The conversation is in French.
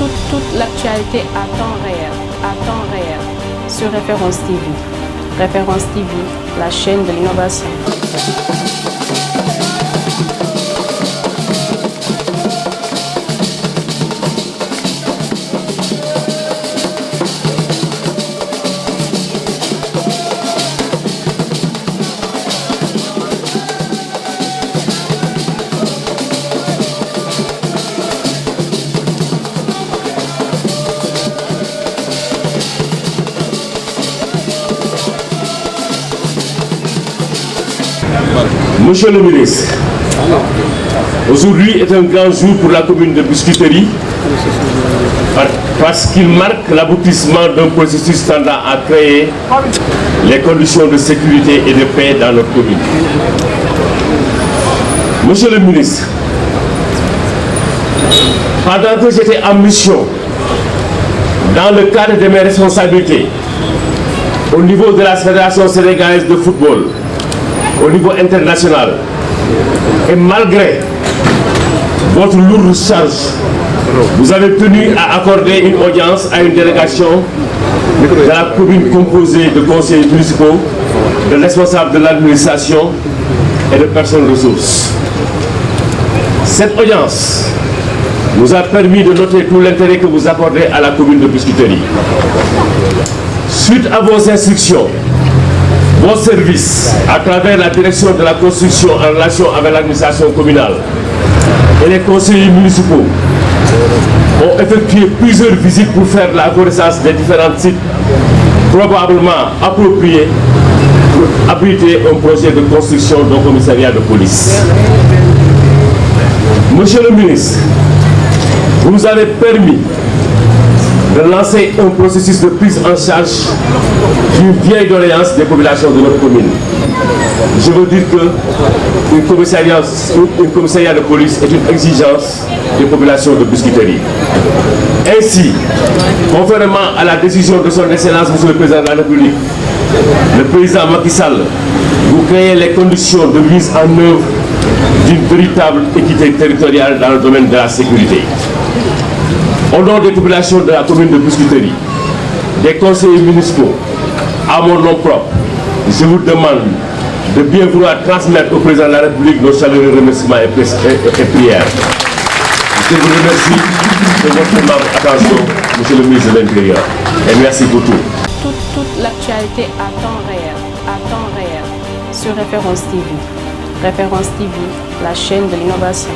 Toute l'actualité à temps réel, sur Référence TV. Référence TV, la chaîne de l'innovation. Monsieur le ministre, aujourd'hui est un grand jour pour la commune de Biscuiterie parce qu'il marque l'aboutissement d'un processus tendant à créer les conditions de sécurité et de paix dans notre commune. Monsieur le ministre, pendant que j'étais en mission, dans le cadre de mes responsabilités, au niveau de la Fédération sénégalaise de football, au niveau international, et malgré votre lourde charge, vous avez tenu à accorder une audience à une délégation de la commune composée de conseillers municipaux, de responsables de l'administration et de personnes ressources. Cette audience nous a permis de noter tout l'intérêt que vous accordez à la commune de Biscuiterie. Suite à vos instructions, vos services, à travers la direction de la construction en relation avec l'administration communale et les conseillers municipaux, ont effectué plusieurs visites pour faire la connaissance des différents sites probablement appropriés pour abriter un projet de construction d'un commissariat de police. Monsieur le ministre, vous nous avez permis de lancer un processus de prise en charge d'une vieille doléance des populations de notre commune. Je veux dire qu'un commissariat de police est une exigence des populations de Biscuiterie. Ainsi, conformément à la décision de son Excellence, Monsieur le Président de la République, le Président Macky Sall, vous créez les conditions de mise en œuvre d'une véritable équité territoriale dans le domaine de la sécurité. Au nom des populations de la commune de Biscuiterie, des conseillers municipaux, à mon nom propre, je vous demande de bien vouloir transmettre au président de la République nos chaleureux remerciements et prières. Je vous remercie de votre aimable attention, Monsieur le ministre de l'Intérieur, et merci pour tout. Toute l'actualité à temps réel, sur Référence TV. Référence TV, la chaîne de l'innovation.